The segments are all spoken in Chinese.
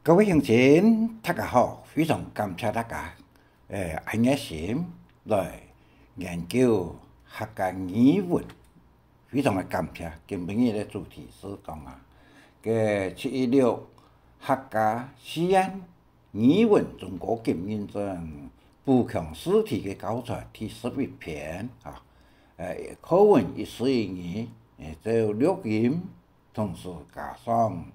各位乡亲，大家好，非常感谢大家按热心来研究客家语文，非常的感谢。今晡日的主题是讲716客家西安语文中国今认证补强试题的教材第11篇啊。课文142就录音，同时加上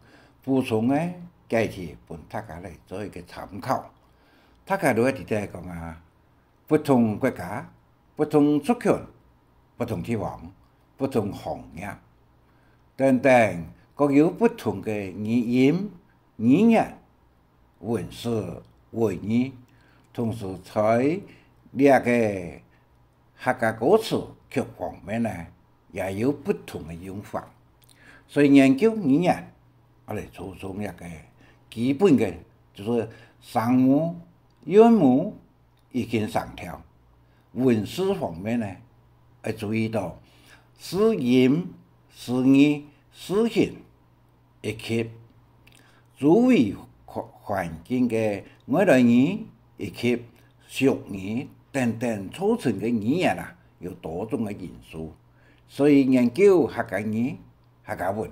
补充的解题，供大家来做一个参考。大家都在讲不同国家、不同族群、不同地方、不同行业等等，各有不同的语音、语言、文字、文意，同时在个客家歌词曲方面呢，也有不同的用法。所以研究语言，我哋注重一个基本的，就是声母、韵母已经上调。文字方面呢，要注意到字音、字义、字形，以及周围环境的外来语以及俗语等等组成的语言有多种的因素。所以研究客家语、客家文，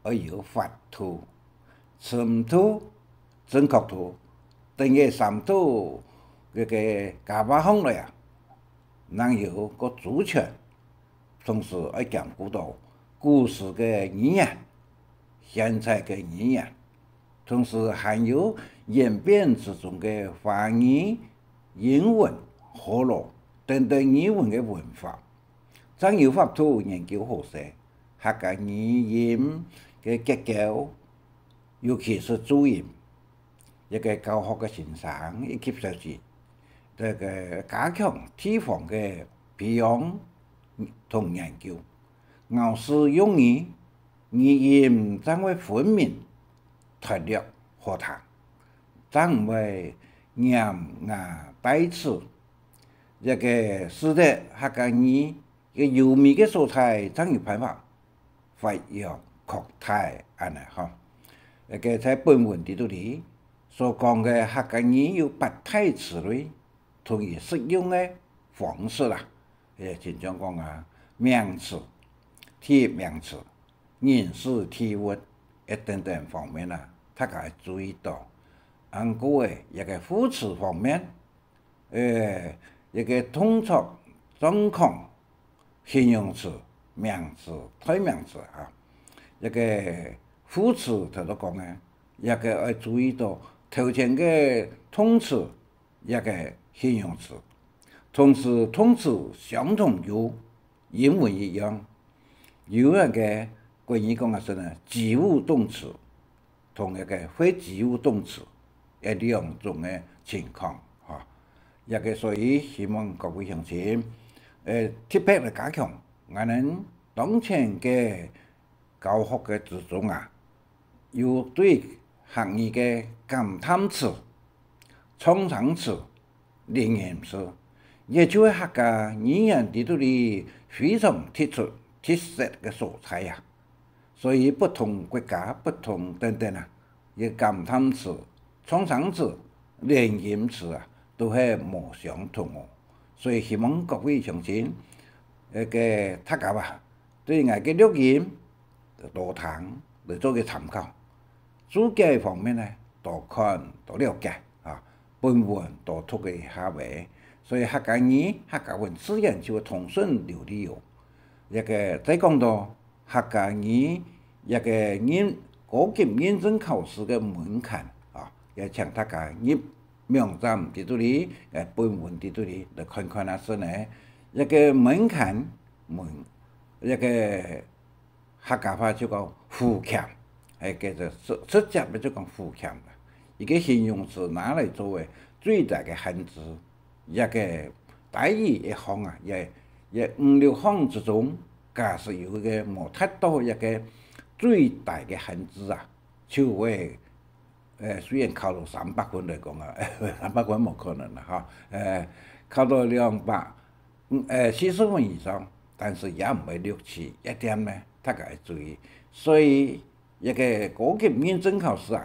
要有法图、词图、正确图等嘅3图加把方来能有个主权，同时要兼顾到古时嘅语言、现在嘅语言，同时还有演变之中嘅华语、英文、河洛等等语文嘅文化。怎有法度研究好些客家语音嘅结构，尤其是注音，一个教学嘅形成以及设置，加强地方嘅培养同研究，咬字用语，语音怎会分明、脱略可谈，怎会严牙带齿，一个使得客家语嘅优美嘅所在，怎有办法发扬扩大安尼吼？在本文里所讲嘅客家语有8大词类，同于适用嘅方式亲像讲名词、体名词、人事体物等等方面大家注意到。按过一个副词方面，一个动作、状况、形容词、名词、代名词一个副词头都讲一个要注意到头前嘅动词，一个形容词，同时动词相同有英文一样，有个关于讲是及物动词同一个非及物动词2种嘅情况一个所以希望各位乡亲特别来加强我们当前嘅教学嘅之中有对客语嘅感叹词、创伤词、灵验词，也就是客家语言里非常特色嘅所在所以不同国家、不同等等感叹词、创伤词、灵验词都系无相同所以希望各位乡亲大家对我嘅录音多听来做个参考。注解方面多看多了解本文多读个下回，所以客家语、客家文自然就会通顺流利再讲到客家语高级认证考试嘅门槛也请大家入网站里本文里来看看是门槛客家话就讲负欠，叫做直接就讲负欠一个形容词拿来作为最大嘅限制，大意一项也5-6项之中，假使有个无太多最大嘅限制就会虽然考到300分来讲300分冇可能考到240分以上，但是也唔系6-7一点大家要注意。所以高级认证考试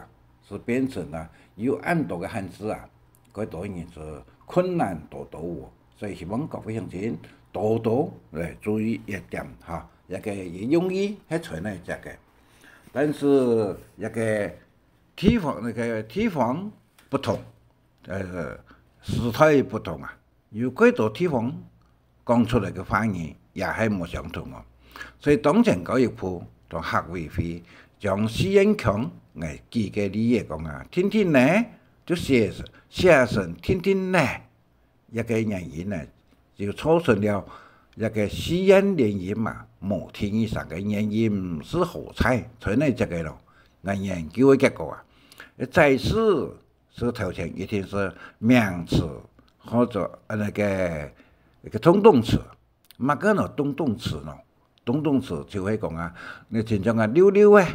是变成了有很多嘅汉字啊，佢当然是困难多多喎。所以希望各位乡亲多多来注意一点哈，一个用意系存在只嘅，但是一个地方不同，时态不同啊，有几多地方讲出来嘅方言也系冇相同哦。所以当前教育部同客委会将施永强嘅几个理由讲啊，天天呢就写成天天呢一个原因呢，就造成了一个施永联姻嘛，冇天以上嘅原因是何在？存在这个咯。我研究嘅结果啊，在世是头前一定是名词或者那个通动词，乜个咯动动词咯？动动词就会讲啊，你真正啊溜溜啊、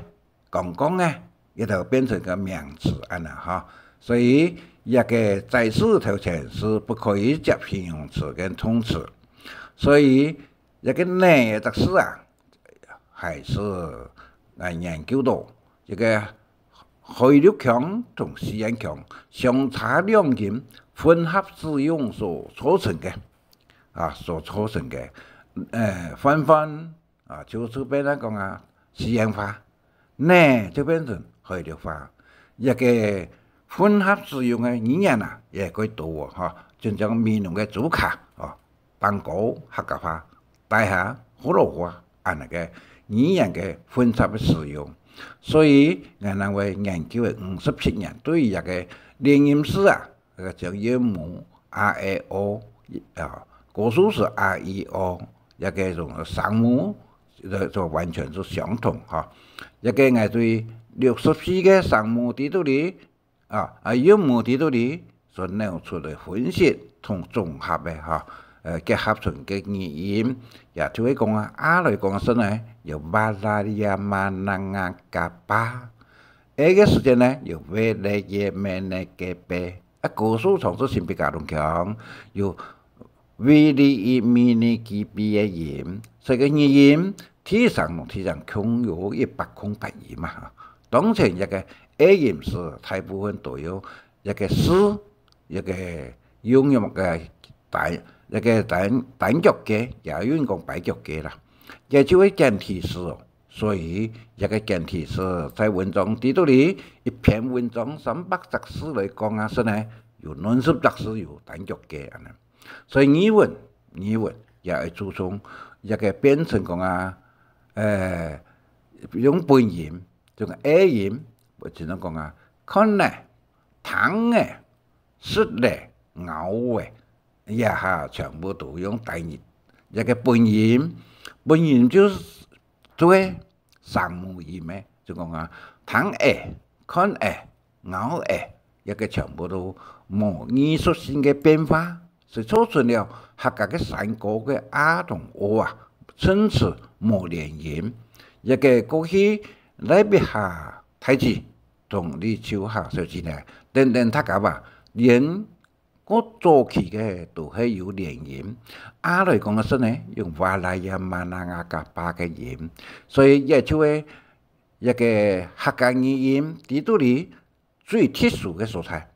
讲讲啊，一就变成个名词安啦哈。所以一个在世头前是不可以接形容词跟动词，所以一个呢嘅特色啊，还是研究到一个汇率强同时间强相差两件混合使用所造成嘅翻翻啊，就是变成讲啊实验化，呢就变成汇率化，一个混合使用嘅语言啊，也可以多哈，就像面容嘅主卡哦，蛋糕客家话，大虾火炉话，按那个语言嘅混合嘅使用。所以我认为研究嘅57年对于一个连音式啊，那个叫音母 R、A、O 啊，个数是 R、E、O， 一个种声母就完全是相同哈。一个我对64个声母地图里音母地图里所弄出的分析同综合嘅哈，结合成嘅语言，也就会讲啊来讲是呢。有巴拉亚马那亚嘎巴，那个时间呢有维勒耶梅内格贝，个数从是性比较强，有维利伊米尼基比的音，所以个语音体上共有108音嘛。当前一个 A 音是大部分都有一个诗，一个用嘅一个单脚嘅，也有人讲摆脚嘅啦。也就会简体诗哦，所以一个简体诗在文章地图里，一篇文章300字来讲啊，是呢有90字有单脚嘅安尼，所以语文也会注重一个变成讲啊，用本音，就个 A 音，我只能讲啊，看呢，糖呢，湿呢，咬嘅，也哈全部都用单音，一个本音。本音就是对声母音咩，就讲啊，听诶、看诶、咬诶，一个全部都冇艺术性嘅变化，是造成了客家嘅3个嘅 R 同 O 啊，甚至冇连音，一个过去来别下太子同你手下手指呢，等客家话连。我早期嘅都系有连音，来讲嘅是呢，用瓦拉亚马那亚嘎巴嘅音，所以也就系一个客家语音地图里最特殊嘅所在，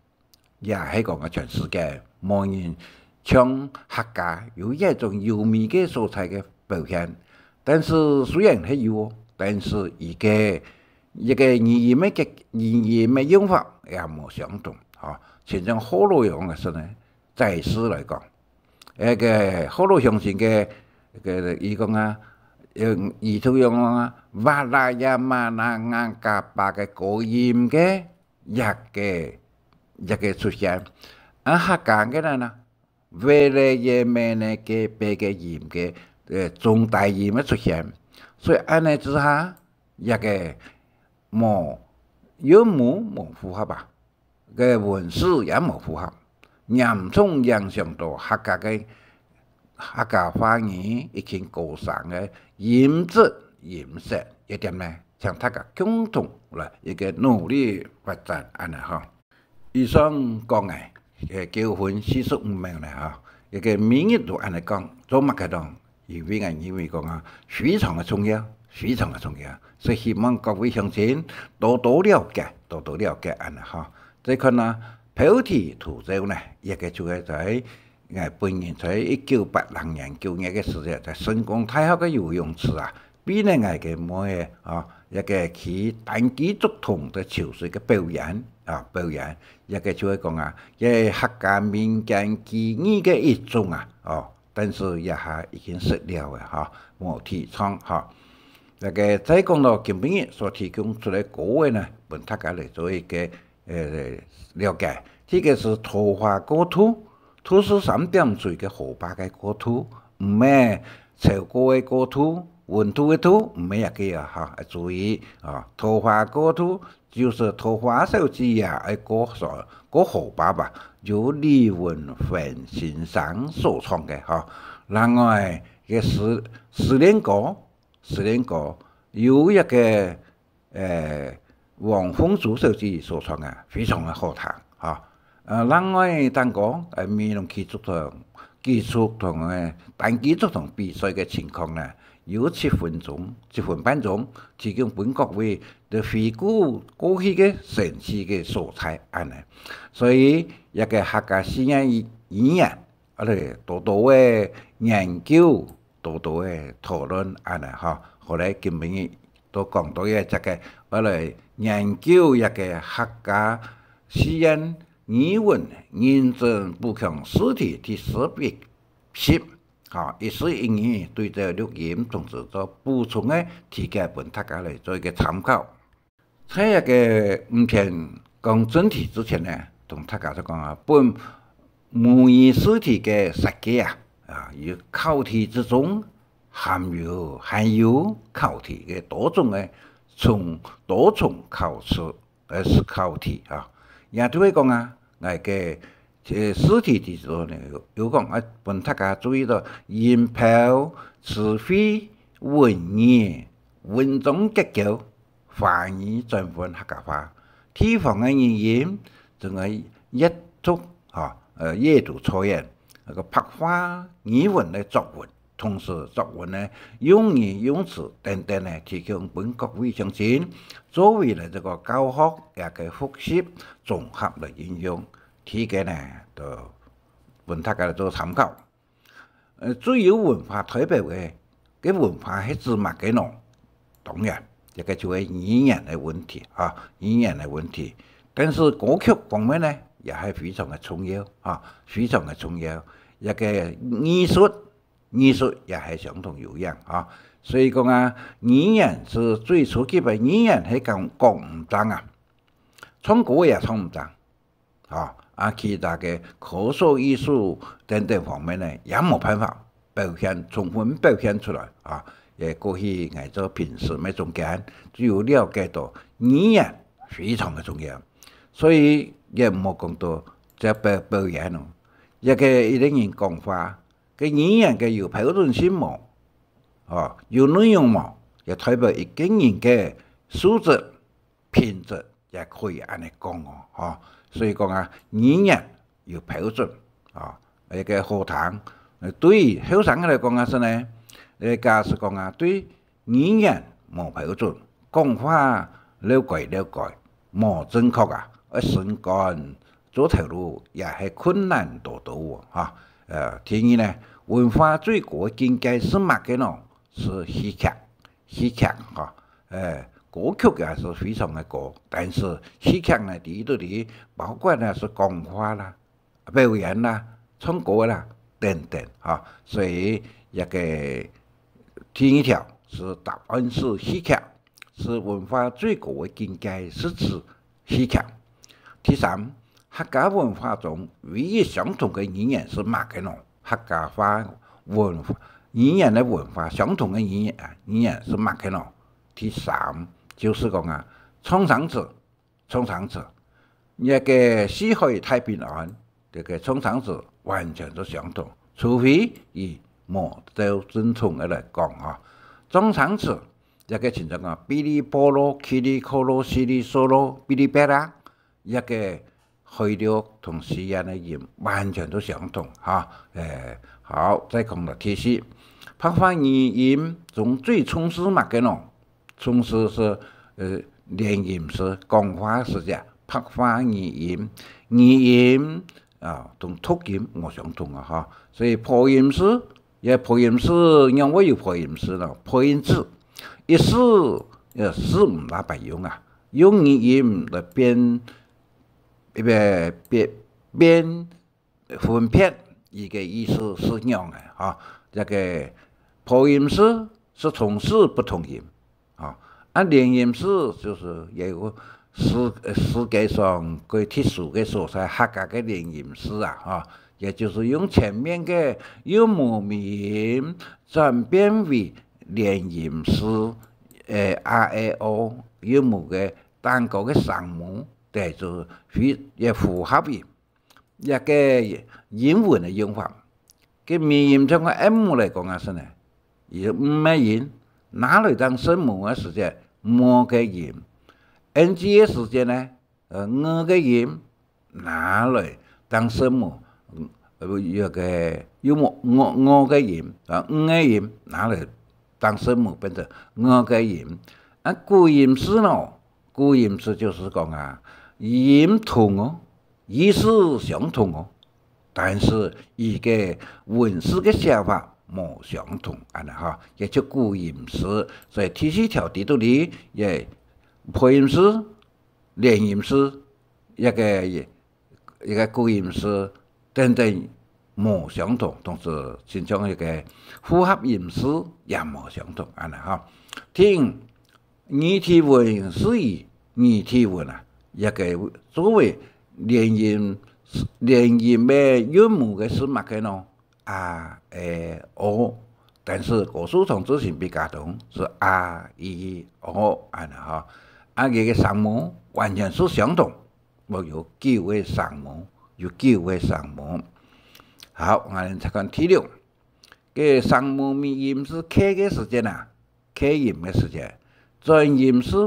也系讲嘅全世界冇人像客家有一种优美嘅所在嘅表现。但是虽然系有，但是一个语音嘅用法也冇相同，像像河洛阳嘅是呢，在世来讲，河洛乡县嘅伊讲啊，伊都用啊，瓦拉亚马那亚嘎巴嘅高音嘅一个出现，客家嘅呢，维勒耶梅呢嘅白嘅音嘅中大音嘅出现，所以安尼之下，一个冇音母冇符合吧。个文字也冇符合，严重影响到客家方言已经高尚嘅音质音色一点呢，向大家共同来一个努力发展安尼哈。以上讲嘅结婚45名咧哈，一个名义都安尼讲，做乜嘅當，因為講啊，非常嘅重要，所以希望各位鄉親多多了解。多多了解安尼哈。再看呢，标题图州呢，一个就係在本年在1986年嘅時候，在成功大學嘅游泳池啊，比呢嘅每一個去單機足同嘅潮水嘅表演一個就係講啊，嘅客家民間技藝嘅一種啊，但是也係已經失了嘅嚇，冇提倡嚇。那個再講到今晡日所提供出來歌嘅呢，本大家嚟做一個了解。這個是桃花歌圖，圖是3點水嘅河壩嘅歌圖，唔係潮歌嘅歌圖，文圖嘅圖，唔係一個嚇，注意桃花歌圖就是桃花小姐歌河壩吧，由李文輝先生所創嘅嚇。另外嘅失戀歌有一個黃鳳珠小姐所創嘅，非常嘅好聽嚇。另外單講美容技術同單技術同比賽嘅情況呢，有7分半鐘，提供本國會對回顧過去嘅城市嘅素材安尼，所以一個客家詩演員我哋多多嘅研究，多多嘅討論安尼嚇。後來今晡日都講到嘅這個我哋研究一個客家詩人語文認證補強試題第11集，意思意義對這錄音同時做補充嘅提供俾大家嚟做一個參考。喺一個唔偏講正題之前呢，同大家就講本模擬試題嘅設計與考題之中含有考題嘅多種考試思考題也就會講嘅試題之中呢，有講本大家注意到音標、詞彙、文言、文章結構、翻譯轉換客家話，地方嘅語言仲係閱讀錯誤，那個白話語文嘅作文，同時作文呢用語用詞等等呢，提供本國會相信作為呢這個教學也嘅複習綜合嘅應用，提嘅呢就本大家做參考。最有文化代表嘅文化係指乜嘅呢？當然一個就係語言嘅問題語言嘅問題。但是歌曲方面呢，也係非常嘅重要非常嘅重要。一個藝術也係相同有樣所以講語言是最初期嘅語言係講唔正唱歌也唱唔正其他嘅科學藝術等等方面呢，也冇辦法充分表現出來過去我做平時嘅中間，只有了解到語言非常嘅重要，所以也冇講到這表演咯。一個一啲人講話嘅語言嘅有標準性冇有內容冇，也代表一個人嘅素質品質也可以按嚟講所以講語言有標準一個好聽。對於後生嚟講是呢，假使講對語言冇標準，講話了改，冇正確成幹做條路也係困難多多第二呢，文化最高境界是乜嘅呢？是戲劇歌曲也是非常嘅高，但是戲劇呢，第一包括呢是講話啦、表演啦、唱歌啦等等所以一個第一條是答案是戲劇，是文化最高嘅境界是指戲劇。第三，客家文化中唯一相同嘅語言是乜嘅呢？客家話文化語言嘅文化相同嘅語言是乜嘅呢？第三就是講創生詞，一個四海太平洋這個創生詞完全都相同，除非以冇就正統嘅嚟講創生詞一個情況嗶哩波羅、噼里可羅、西里嗦羅、嗶哩吧啦，一個去了同西人嘅音完全都相同好，再講到第四，白話語音中最重視乜嘅呢？重視是连音是讲话是只拍花语音，语音同读音唔相同啊哈，所以破音诗破音诗，因为有破音诗咯，破音字，一诗诗唔大白用啊，用语音来编分辨伊个意思是样的哈，这个破音诗是同时不同音啊，连音诗就是有世界上最特殊的所在，客家的连音诗啊，也就是用前面的有母音转变为连音诗，a e o 有母的单个的声母，这就是也符合于一个英文的用法。cái 密音从个 M 来讲啊是呢，也唔咩音，拿来当声母的时间，么个音 ，NG 的时间呢，个音拿来当声母，有个有个音个音拿来当声母变成个音。古音诗呢，古音诗就是讲啊，音同哦，意思相同哦。但是伊个文字个写法无相同，安尼哈，也就古音诗，所以第四条地图里也破音诗、连音诗，一个古音诗等等无相同，同时亲像一个复合音诗也无相同，安尼哈。听语体文是以语体文啊，一个作为连音的韵母的是乜嘅呢？a e o， 但是古书同字形比较同是 a e o 安尼哈，个声母完全是相同，冇有9个声母，有9个声母。好，我哋再看第6，个声母密音是 k 嘅时间啊 ，k 音嘅时间，转音是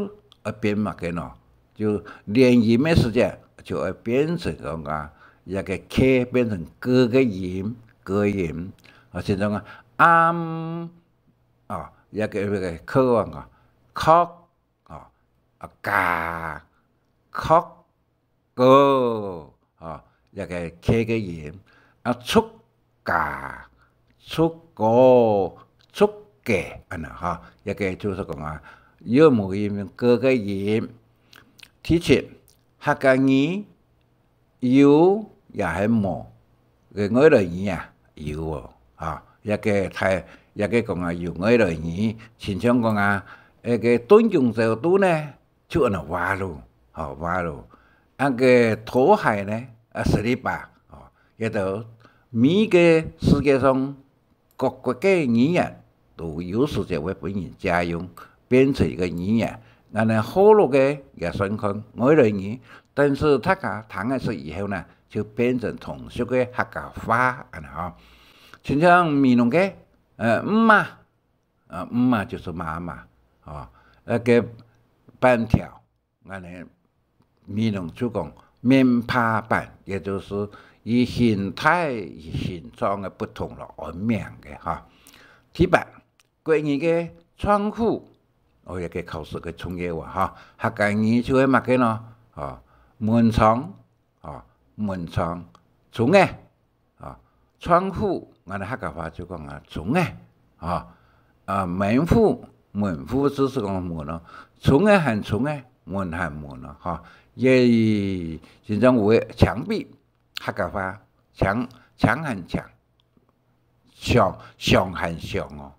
变乜嘅呢？就连音嘅时间。就会变成讲啊，一个 k 变成各个音，像种一个科啊，cock 嘎 cock 个一个 k 个音，出嘎出个出嘅安尼哈，一个就是讲啊，有母音各个音，第7。客家语有也系无，个外来语啊有哦，一个讲啊有外来语，亲像讲啊，个敦敬制度呢就按话咯，话咯，个拖鞋呢slipper，也就每个世界上各国嘅语言都有时就会被人家用，变成一个语言。那呢好多嘅也算看外来语，但是他讲谈的是以后呢，就变成同属嘅客家话安尼哈。就像闽南嘅妈妈就是妈妈个板条，安尼闽南就讲面趴板，也就是以形态、形状嘅不同咯而名嘅哈。第8，国语嘅窗户。一个考试嘅专业话哈，客家语就系乜嘅咯？门窗门窗，窗嘅窗户，我哋客家话就讲啊窗嘅门户就是讲门咯，窗嘅系窗嘅，门系门咯，也现在为墙壁，客家话墙系墙，墙系墙哦。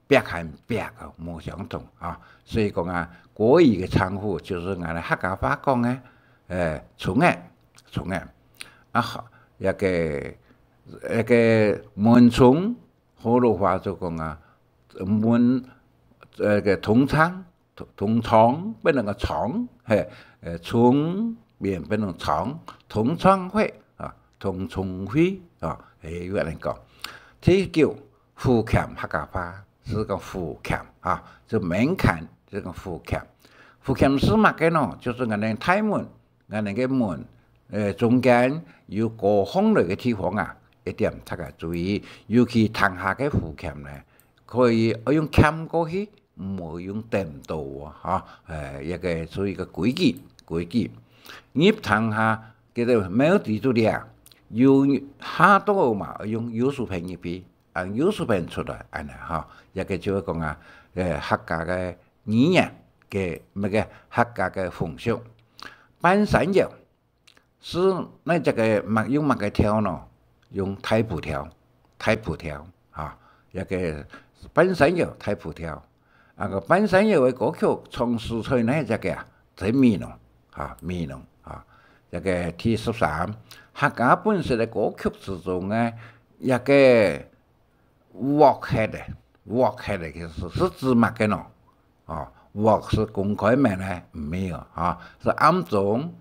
壁和壁无相同所以讲啊，国语嘅称呼就是我哋客家话讲嘅窗嘅一个门窗，好多话就讲啊门个通窗变成个床，窗变成床，通窗会通窗会有人讲。第9，福建客家话。是个福建就门槛这个福建是乜嘅呢？就是我哋大門，我哋嘅門中間有個空類嘅地方啊，一點大家注意，尤其堂下嘅福建咧，可以用鉗過去唔會用電刀啊，一個做一個規矩。葉堂下叫做冇地度咧，要下刀嘛，用油薯片入去，油薯片出來，安尼一個就講客家嘅語言嘅乜嘅客家嘅風俗。半山腰是那這個用乜嘅條呢？用太蒲條一個半山腰太蒲條。個半山腰嘅歌曲從事出呢只個係美濃一個第13客家本色嘅歌曲之中嘅一個樂器嘅其實是指乜嘅呢？樂是公開名呢？沒有是暗中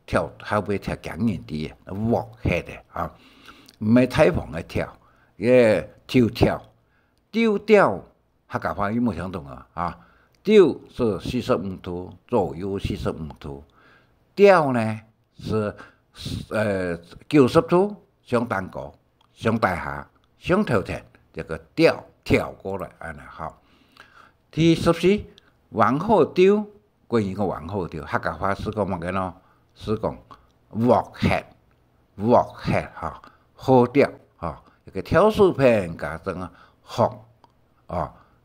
跳後邊跳強人啲樂器嘅唔係太房嘅跳，跳調客家話有冇相同調是45度左右45度，調呢是90度上單高上大下上頭前，這個調跳過來第14皇后調，關於個皇后調，客家話是講乜嘅咯？是講樂器好調一個跳數片加上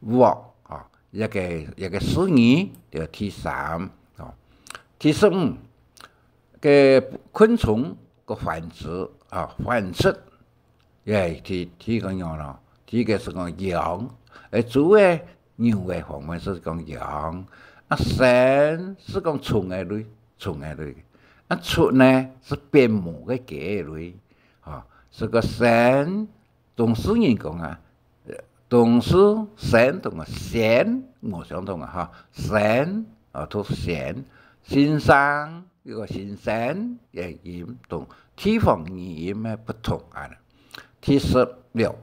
樂一個詞語就第3第15嘅昆蟲個繁殖第個樣咯，第個是講羊，豬嘅牛嘅方面是講羊，蛇是講蟲嘅類，畜呢是邊毛嘅雞類，是個蛇同詩人講同是蛇同仙冇相同蛇同仙，先生呢個先生嘅音同地方語音嘅不同第1610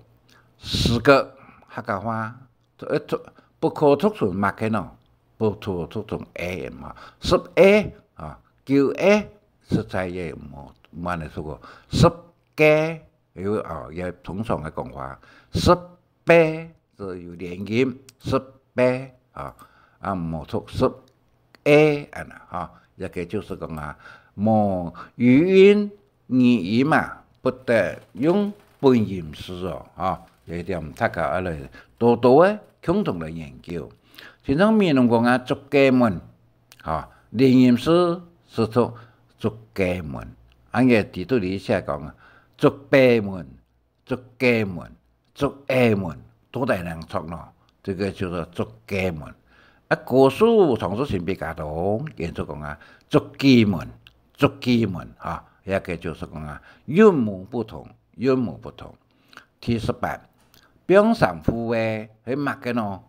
個客家話不可突出乜嘅呢？不可突出 A 嘛，10A 9A 實在也冇嚟說過10嘅也通常嘅講話10就有連音10冇錯10A 一個就是講冇語音不得用本音詞呢點大家嚟多嘅共同嚟研究。現在面龍講竹雞門連音詞是做竹雞門，嘅地圖裏寫講竹北門、竹雞門、竹A門都大能錯咯，這個叫做竹雞門。古書藏書前邊加到研究講竹雞門，一個就是講韻母不同。第18表上父嘅係乜嘅呢？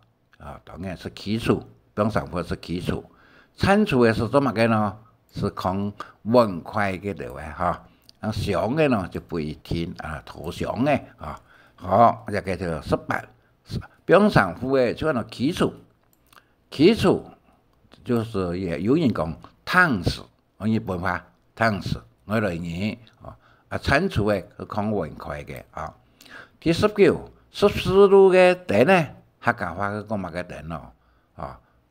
當然是基礎，表上父是基礎。產出嘅是做乜嘅呢？是抗文快嘅度上嘅呢就不一定圖上嘅一個就18表上父嘅就係基礎就是也有人講湯匙，日本話湯匙，我來語產出嘅是抗文快嘅第19 14路嘅電呢，客家話講乜嘅電咯？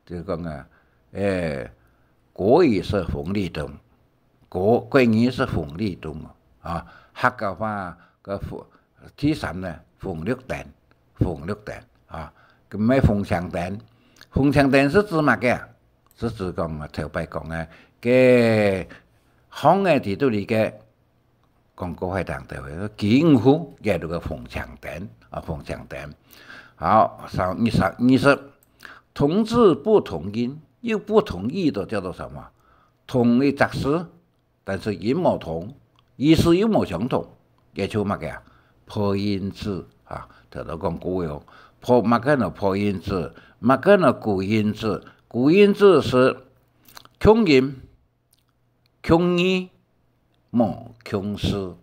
就講國語是鳳梨燈，國語是鳳梨燈客家話個第3呢鳳綠電咁咩鳳翔電是指乜嘅？是指講頭擺講嘅行嘅地度裏嘅廣告係當地金湖嘅嗰個鳳翔電好上20同字不同音，有不同意的叫做什麼？同一雜事，但是音冇同，意思又冇相同，也就乜嘅破音字頭都講古有破乜嘅呢？破音字，乜嘅呢？古音字，古音字是強音、強義、冇強詞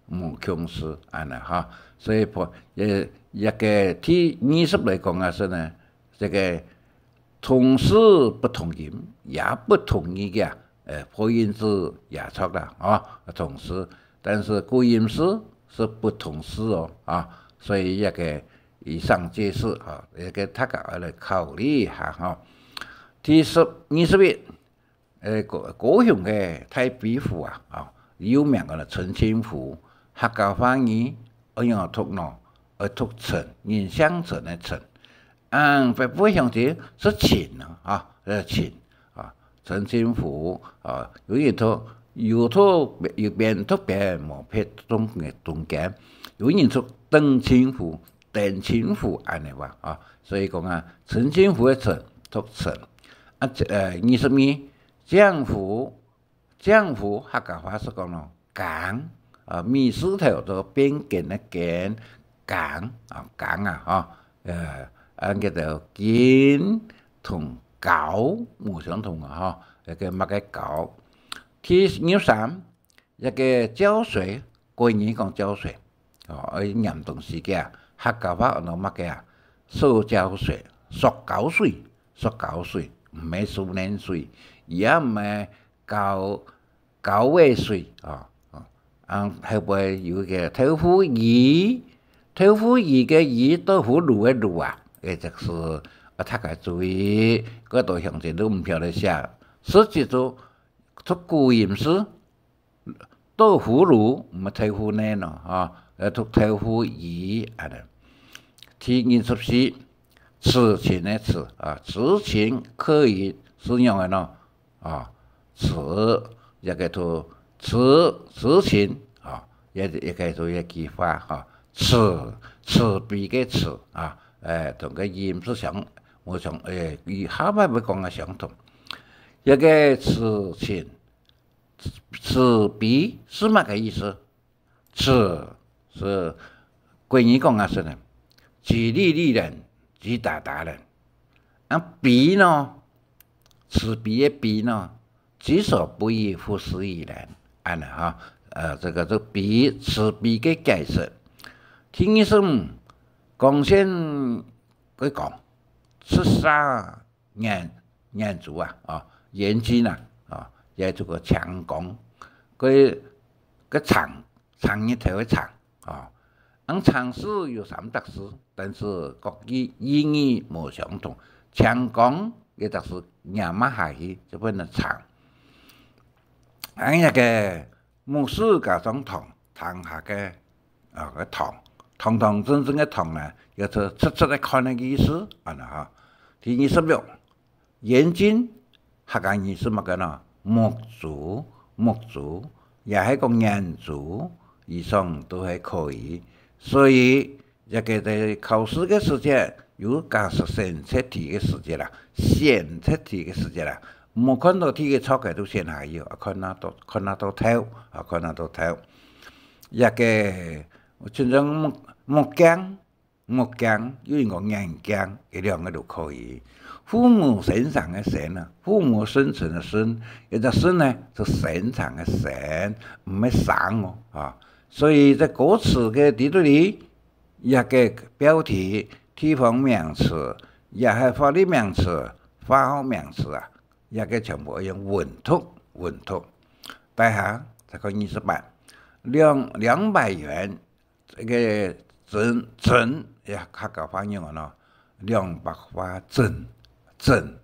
冇強詞所以破一個第20嚟講是呢，這個同時不同音也不同義嘅破音字也錯啦同時，但是古音字是不同時所以一個以上皆是啊，也给大家来考虑一下哈。第21，高雄嘅太白湖啊，有名嘅澄清湖，客家方言用读喏，读澄，人相澄的澄。北部乡亲是清啊，清啊，澄清湖啊，有边特别毛片中间，有人说澄清湖、澄清湖安尼话啊，所以讲啊，澄清湖的澄读澄。22，江湖客家话是讲咯，港啊，米字头做边间的间，港啊，叫做建同搞冇相同啊，一個乜嘅搞。第23，一個膠水，國語講膠水，嚴重事嘅客家話講乜嘅塑膠水、塑膠水，唔係塑膠水，也唔係膠味水啊。後邊有個豆腐魚嘅魚，豆腐乳嘅乳啊。就是大家注意，嗰度鄉親都唔曉得寫，實際做古音是豆腐乳，唔係豆腐奶咯，讀豆腐魚啊。第24，此情的此啊，此情可以使用嘅咯，此一個讀此情啊，也可以做一句話此比嘅此啊。同個音是我想與下邊要講嘅相同。一個此情此彼是乜嘅意思？此是國語講嘅是呢，己利利人，己打打人。彼呢，此彼嘅彼呢，己所不欲，勿施於人。安尼哈，這個是彼此彼嘅解釋。第25，貢獻佢講13年族延津也做個長工，佢長一頭嘅長長是有3特色，但是各意義冇相同。長工嘅特色廿碼下去就變成長。一個牧師加上堂下嘅個堂真正嘅堂呢，叫做出嚟看嘅意思第26，延津客家語是乜嘅呢？木族也係講人族以上都係可以，所以一個在考試嘅時間有加上選擇題嘅時間啦，冇看到題嘅錯嘅都先下要，看得到頭。一個像種木匠，有人講人匠，一兩個都可以。父母身上嘅神啊，父母生存嘅神，一個神呢就身上嘅神，唔係生所以在歌詞嘅地圖裏，一個標題、地方名詞，也係法律名詞、花號名詞一個全部用文圖。大下這個28，200元，這個整也客家話用200花整政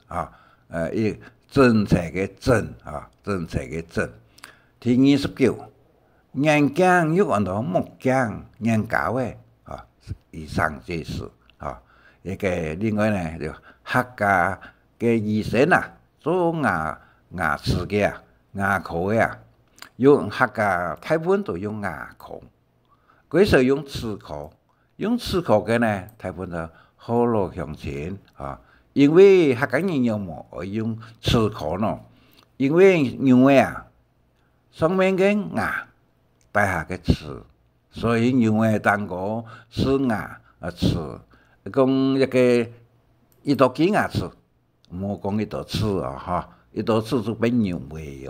策嘅政。第29，人匠有講到木匠人教嘅以上皆是一個另外呢就客家嘅醫生做牙齒嘅牙科嘅用客家大部分都用牙科，嗰時候用齒科嘅呢大部分就好多鄉親因為客家人有冇用齒科咯？因為牛上面嘅牙帶下嘅齒，所以牛蛋糕是牙齒。講一個一道幾牙齒，冇講一道齒一道齒就變牛尾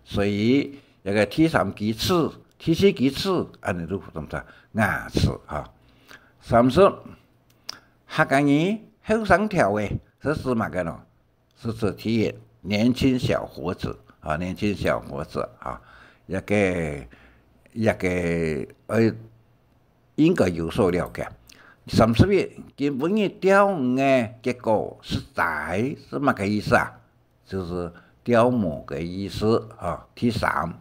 所以一個第3幾齒、第4幾齒，安尼都咁就牙齒30，客家人後生條嘅是指乜嘅咯？是指體現年輕小伙子一個應該有所了解。31根本的调的结果是在是嘛个意思啊？就是调模的意思啊。第三，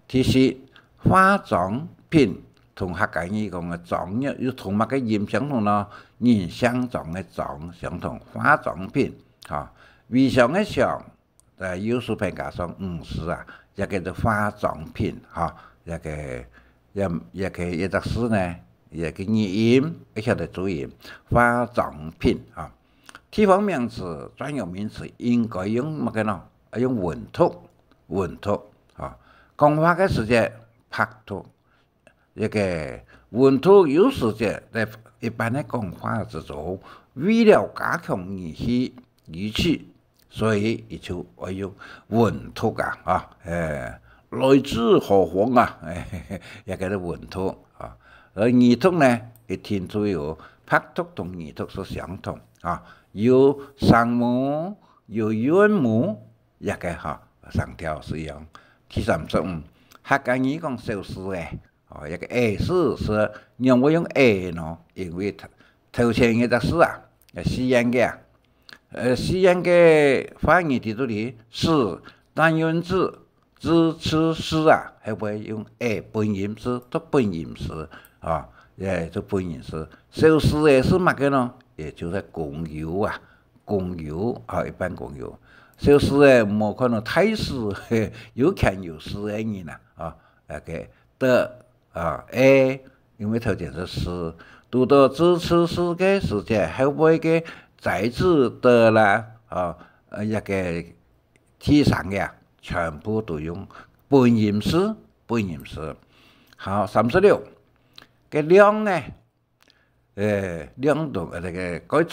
第四，化妆品同客家语讲的妆又同乜个音相同咯？人相撞的撞相同，化妆品啊。微上的上，有时评价上是啊，一个就化妆品哈，一个一只诗呢。一个语音，一晓得注意化妆品啊。地方名词、专有名词应该用乜个咯？用文图啊。讲话嘅时节拍图，一个文图有时节在一般的讲话之中，为了加强语气，所以伊就要用文图啊。来自何方啊？一个文图啊。而耳图呢，一听就有拍图同耳图是相同啊，有上母有韵母，一个上条是一样。第35，客家语讲小事诶，一个事是让我用喏，因为头前一只事啊，西洋嘅西洋嘅翻译地图里是单元字支持诗啊，还会用本音诗读本音诗。啊，就本意是小事也是乜嘅咯？也就是公有啊，一般公有。小事诶，冇可能太事，有权有势嘅人啊，的因为头前是事，读到支持诗嘅时节，后尾嘅在字的啦，一个题上嘅全部都用本音诗。好，36。个量呢？量度该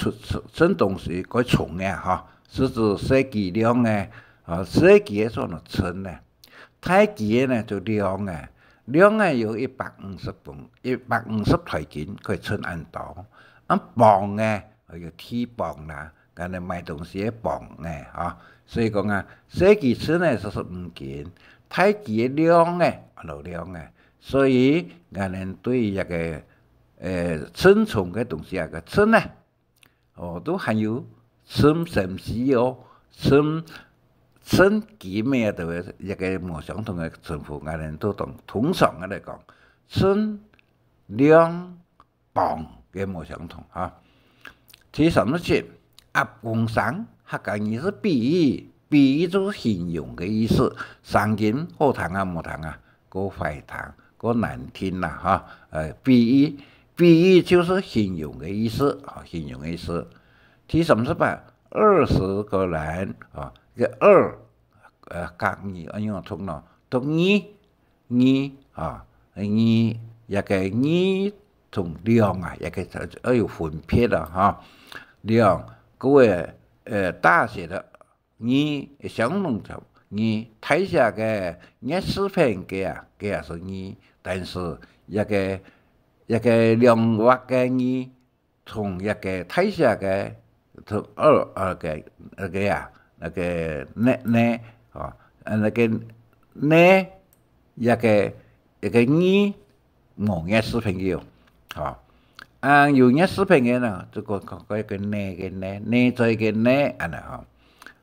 称东西该重的是指设计量呢？设计的算称呢？太极呢就量呢？量呢有150磅，150台斤可以称按刀。磅呢有体磅啦，咁你买东西的磅呢？所以讲设计称呢就是5斤，太极的量呢量呢？所以，我们对一个称重的东西个称呢，都含有称什么称几咩的一个冇相同的称呼，我们都通常来讲，称量磅嘅冇相同第37，工商客家语是比喻就是形容的意思，三斤好谈冇谈个坏谈。个难听啦比喻就是形容的意思第38， 20个人个各语用通咯，读语一个语同量一个有分别啦量各位大写的语相同的睇下嘅视频嘅也是语，但是一个量化嘅语同一个睇下嘅同那个一个语冇嘅视频嘅有嘅视频嘅呢，就个一个呢在嘅呢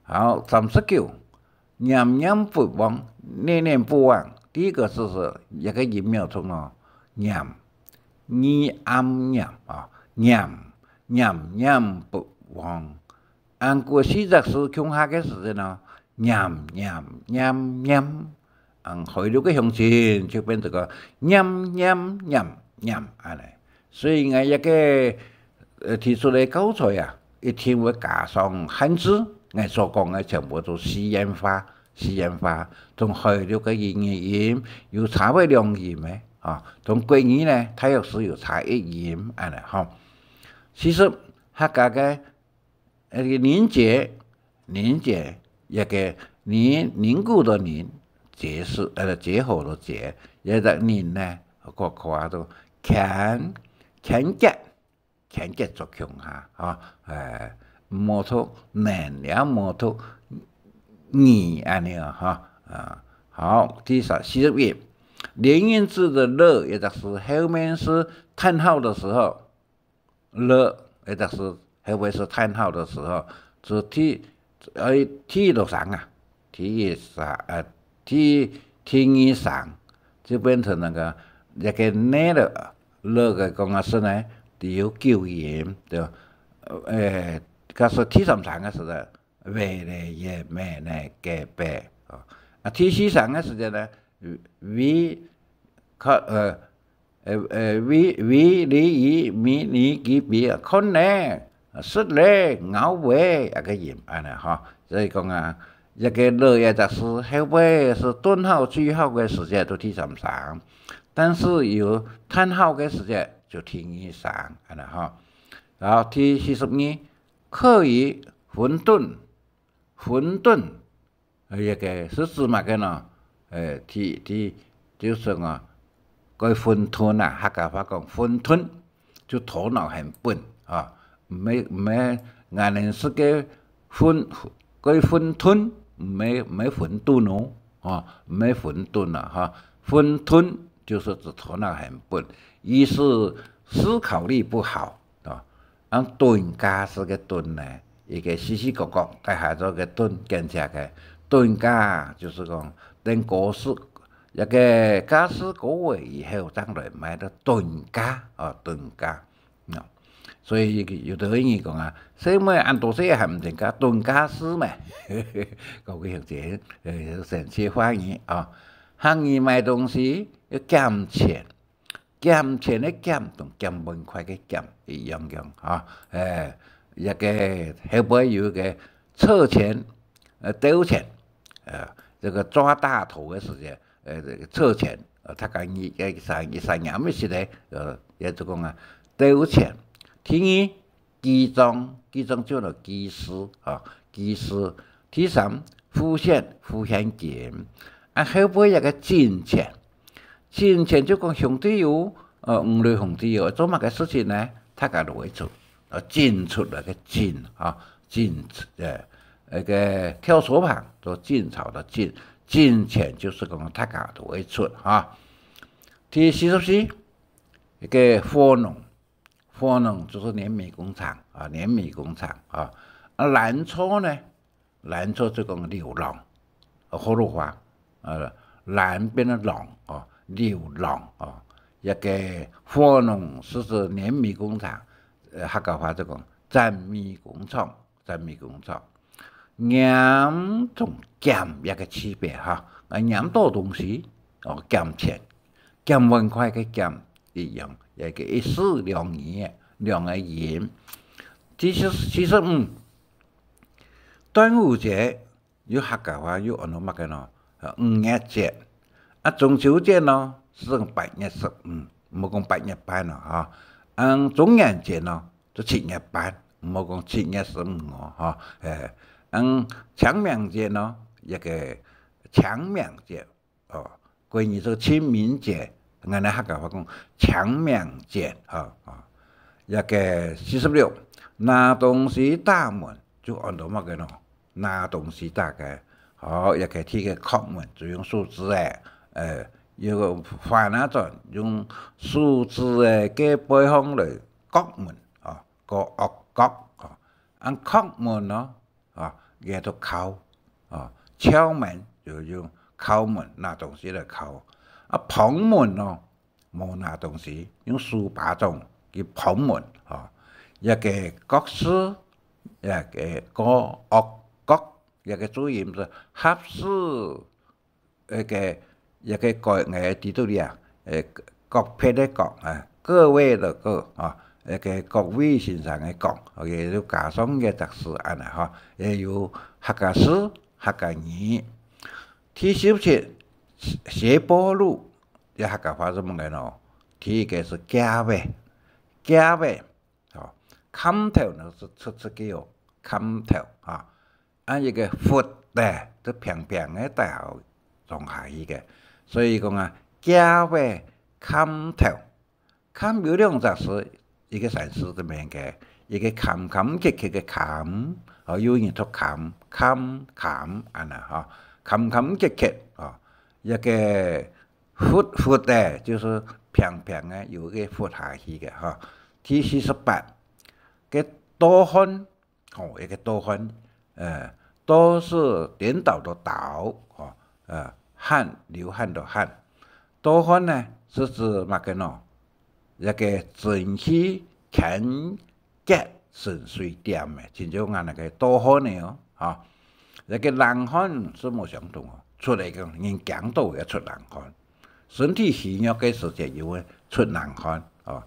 好39。念念不忘，念念不忘。第一个是一个音秒钟念念不忘。按过40时空下嘅时间念，去到个向前就变成个念，所以我一个提出来教材一定会加上汉字。我所讲嘅全部都实验化，同去到个音有差为2音嘅同国语呢，它又是有差1音其实客家嘅年节一个凝固的凝，结是结合的结，一个凝呢个话都强结作用摩托能量摩托你好，第41，连音字的了，也就是后面是叹号的时候，了，就是会不会是叹号的时候，是体的上啊，体语上，就变成那个一个呢了个讲啊是呢，有救援对，假是体上上的时候，为呢也没呢改变啊，体西上的时间呢，为為你咪你幾比可能失咧咬尾一個鹽安尼哈，所以講啊，一個樂也就是後尾是頓號句號嘅時間都提上上，但是有嘆號嘅時間就提以上安尼哈，然後第42可以混沌，一個是指乜嘅呢？就是講。個混沌啊，客家話講混沌，就頭腦很笨啊，沒俺們是個混沌，沒混沌哦，啊，沒混沌啊，哈，混沌就是指頭腦很笨，一是思考力不好啊，頓家是個頓呢，一個時時刻刻帶下咗個頓跟住嘅頓家就是講等過世。一個家私過位以後，將來買到頓家啊，頓家啊，所以有啲人講啊，所以咪按多些係唔定家頓家私咩？嗰個樣子神奇翻譯啊，行業賣東西要減錢，減錢嘅減同減文塊嘅減一樣樣啊，一個後背有個側錢丟錢，這個抓大頭嘅時間。側錢，他講一三年咩事咧？也就講啊，丟錢。第二，記帳叫做記事啊，記事。第三，付現金。後背一個進錢就講兄弟有，五類兄弟有做乜嘅事情呢？他講會做，進出那個進啊，那個跳手旁做進草的進。金錢就是講大家都會出哈。第44一個貨農就是碾米工廠啊，蘭厝呢，蘭厝就講流浪，河洛話蘭變咗浪啊，流浪啊。一個貨農是指碾米工廠，客家話就講斬米工廠。鹽同減一個區別哈，鹽多東西哦，減錢，減文塊嘅減一樣，一個一石兩魚，兩個鹽。第45，端午節有客家話有按怎乜嘅咯？5月節，中秋節呢是8月15，唔好講8月8咯哈。中元節呢就7月8，唔好講7月15哈。清明節呢，一個清明節哦，關於這個清明節，我哋客家話講清明節一個46，拿東西大門就按到乜嘅咯？拿東西大嘅，一個睇嘅敲門就用數字有個反那種用數字嘅背後嚟敲門角敲門咯。也都敲敲門就用敲門拿東西嚟敲，捧門咯冇拿東西，用書把種叫捧門一個角絲，一個角，一個注音是合適，一個角睇到啲角撇嘅角各位嘅各一個各位先生嘅角，也有加上嘅特殊安尼哈，也有客家詩、客家語。第17斜坡路，一客家話怎麼嘅咯？第一個是夾位，砍頭呢是出叫砍頭一個闊嘅都平嘅大後仲下去嘅，所以講夾位砍頭，砍有兩隻是。一個山詩裡面嘅一個砍嘅砍，有人讀砍安尼砍一個佛的就是平平的有一个佛下去的哈。第48个多分一个多分，都是颠倒的倒汗流汗的汗。多分呢是指乜嘅喏？一個正氣強健順遂點嘅，親像我那個多汗呢哦，一個冷汗是冇相同哦，出嚟嘅人講到會出冷汗，身體虛弱嘅時節又會出冷汗哦，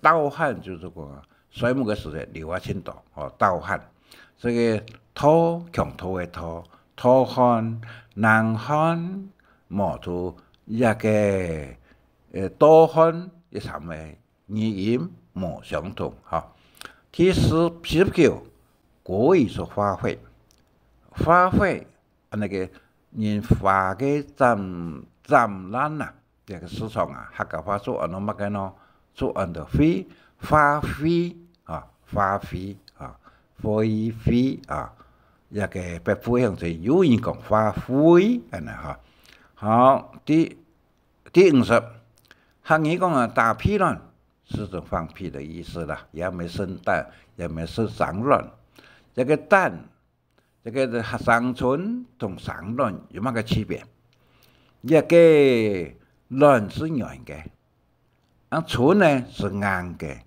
盜汗就是講衰冇嘅時節流啊清多哦，盜汗，所以吐強吐嘅吐汗、冷汗、冇出一個多汗。一三個語音冇相同哈。第49國語是花卉，花卉那個人花嘅展覽啊，這個市場啊，客家話做按乜嘅喏？做按的花卉啊，花卉啊，一個白灰樣子，有人講花卉咁啊哈。好，第50。客語講打屁卵是種放屁的意思啦，也沒生蛋，也沒生產卵。這個蛋，這個生存同產卵有乜個區別？一個卵是軟嘅，存呢是硬嘅，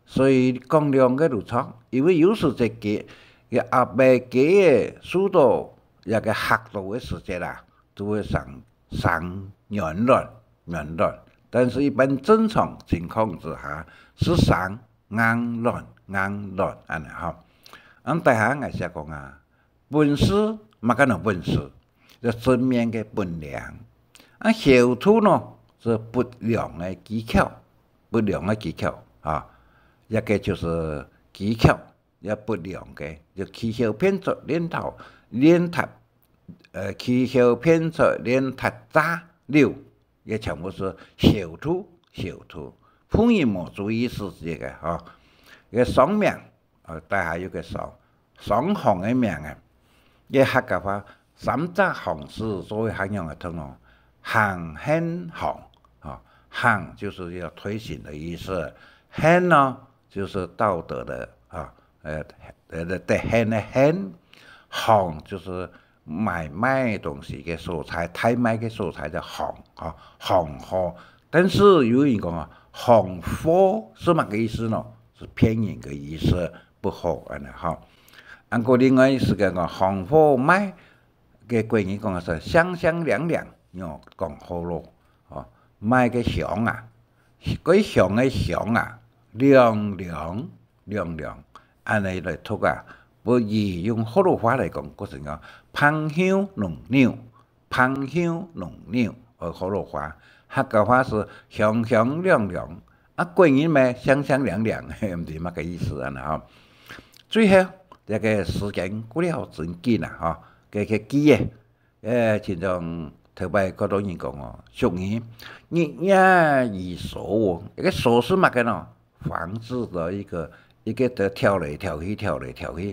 所以講兩個都錯。因為有時這個壓白雞嘅速度，一個黑度嘅時節啦，都會生軟卵。但是，一般正常情況之下是生硬卵，安尼哈。大下我先講啊，本事乜個能本事？就正面嘅本領。後頭呢是不良嘅技巧啊，一個就是技巧，也不良嘅，就氣候變作練塔，氣候變作練塔渣溜。也全部是小兔，碰人冇注意是這個哈。個雙名大下有個雙行嘅名嘅，也客家話三隻行是作為行樣嘅通咯，行亨行行就是要推行的意思，亨呢就是道德的德亨的亨，行就是買賣東西嘅素材，太賣嘅素材就行貨，但是有人講啊，行貨是乜個意思呢？是騙人嘅意思，不好哈。個另外是個行貨賣嘅貴人講係香亮亮，要講好咯，賣嘅香啊，嗰香嘅香啊，亮，安尼來讀啊。不宜用福州話嚟講，嗰陣講芳香濃裊，福州話，客家話是香亮，貴人咪香亮，唔知乜個意思啊哈。最後這個時間過了真緊啦哈，個機親像頭擺嗰種人講俗語，日以鎖，一個鎖是乜嘅呢？房子的一個在跳來跳去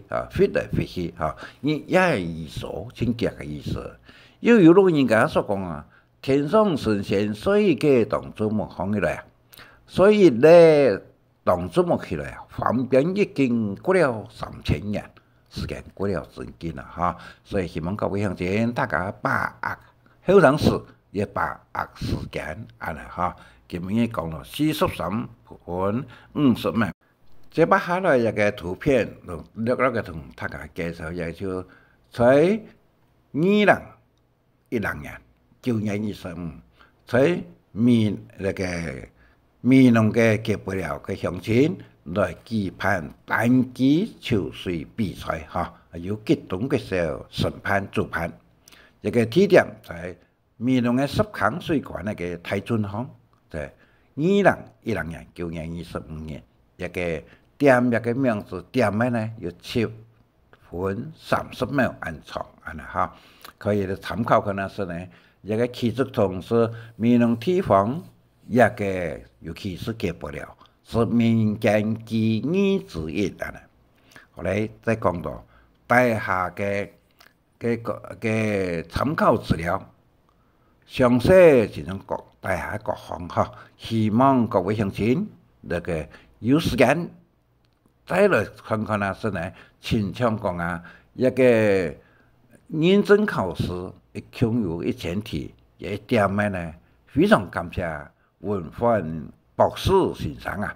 啊，飛來飛去哈，日以鎖，真正嘅意思。有老人家所講啊，天上神仙水嘅當做木放起來，所以咧當做木起來，方便已經過了3000年，時間過了真緊啦哈，所以希望各位鄉親大家把握好常識，也把握時間安尼哈。今日講了43分50秒。這把下來一個圖片，那個同大家介紹一下，就在2010年9月25，在那個美濃嘅結不了嘅鄉親來舉辦單機抽水比賽哈，有激動嘅時候審判主判，一個地點在美濃嘅十康水館那個太尊巷，在2010年9月25日一個。店一個名字，店咩呢？要7分30秒按長，哈，可以參考可能是呢，一個其中同是美濃地方一個，尤其是結不了，是民間記憶之一啊。後來再講到大下嘅參考資料，詳細就能講大下各方哈，希望各位乡亲那个有时间再来看看啊，是呢，亲像讲啊，一个认证考试一共有一前提，一点咩呢？非常感谢文焕博士先生啊，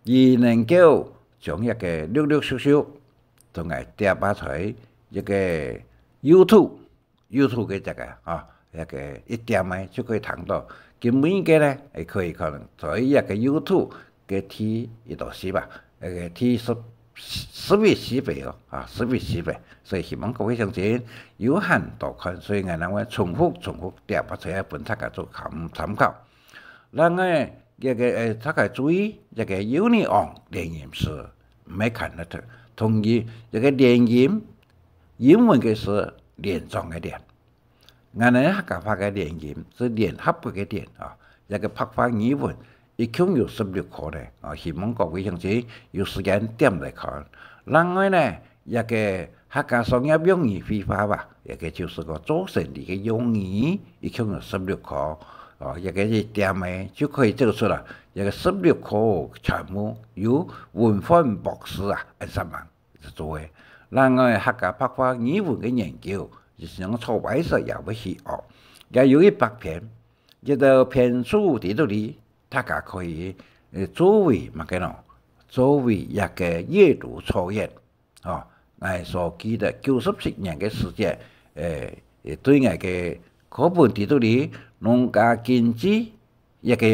伊能够将一个陆陆续续同埋跌把出一个 YouTube 嘅这个啊，一个一点咩就可以谈到，咁每个呢，也可以可能在一个 YouTube 嘅 T 一度四吧，那个 T 10倍哦，啊10倍10倍，所以希望各位乡亲有限多看，所以我哋重复跌把出本大家做参考。咱呢一个大家注意一个 Union 联营是没看得到，同意一个联营英文嘅是连庄嘅连。我哋客家话嘅聯營是聯合嘅聯啊，一個白話語文一共有16課咧啊，希望各位鄉親有時間點嚟看。另外呢，一個客家商業用語繪畫吧，一個就是個做生意嘅用語，一共有16課啊，一個一點嘅就可以做出啦。一個16課全部由文焕博士啊100萬做嘅。另外客家白話語文嘅研究。就是講錯位時也會去學，也有100篇，一個篇數喺度哩，大家可以作為乜嘅咯？作為一個閱讀作業，哦，我所記得97年嘅時間，對我嘅嗰本喺度哩，農家經濟一個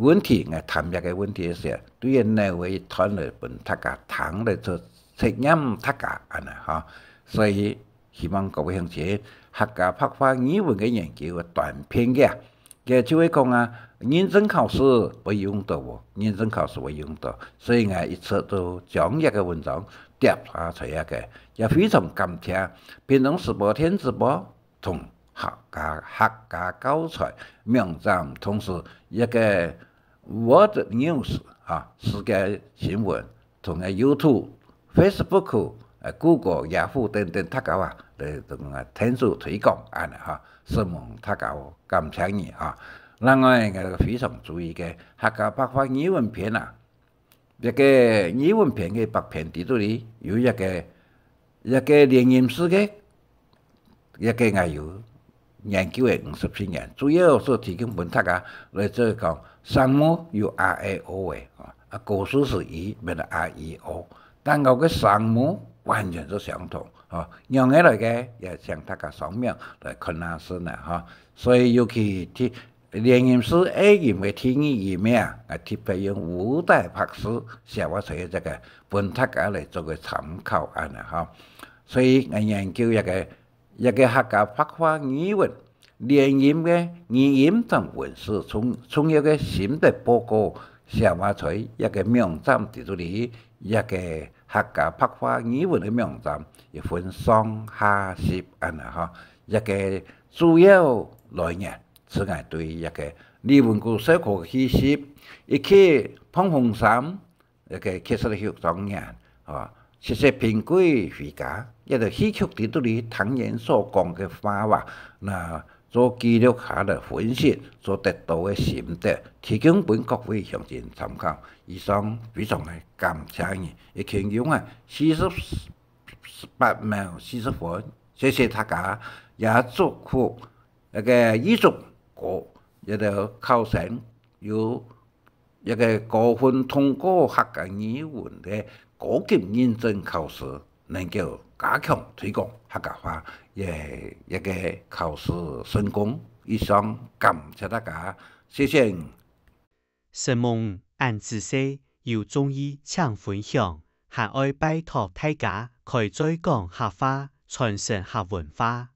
問題，我談一個問題嘅時候，對人哋會談嚟本大家談嚟做責任大家安啊，嚇，所以。希望各位鄉親客家白話語文嘅研究短篇嘅，就會講啊，認證考試會用到喎，認證考試會用到，所以我一直都將一個文章貼出一個，也非常感謝屏東時報、天子報同客家教材網站，同時一個 World News 啊，世界新聞同埋 YouTube、Facebook。Google、Yahoo 等等，大家啊，嚟同天主推廣安尼嚇，希望大家感謝你嚇。另外，我非常注意嘅客家白話語文篇啊，一個語文篇嘅白篇喺度哩，有一個聯營式嘅一個我有研究嘅57年，主要是提供俾大家嚟做講聲母有 R、A、O 嘅啊，古書是以變咗 R、E、O， 但我嘅聲母。完全是相同，哦，用起來嘅也像大家雙面來看下先啦，哈，所以尤其啲聯營式 A 型嘅天語語名啊，特別用吳代博士寫出嚟這個，俾大家嚟做個參考安啦，哈，所以我研究一個客家白話語文聯營嘅語音同文字，從一個新的報告寫出嚟一個網站喺度哩，一個。客家白話語文嘅網站，亦分上下集安啦嚇，一個主要來源，此外對一個李文古社科學習，一個彭洪山一個其實係狀元，啊，其實平貴回家，一個戲曲喺度哩，唐人所講嘅話話，嗱做記錄下嚟分析，所得到嘅心得，提供俾各位鄉親參考。以上非常嘅感謝你，亦請用啊48秒40分，謝謝大家，也祝福一個預祝個一個考生有一個高分通過客家語文嘅高級認證考試，能夠加強推廣客家話，也一個考試成功。以上感謝大家，謝謝。神夢按自西要中醫請分享，還愛拜託大家開再講客話，傳承客文化。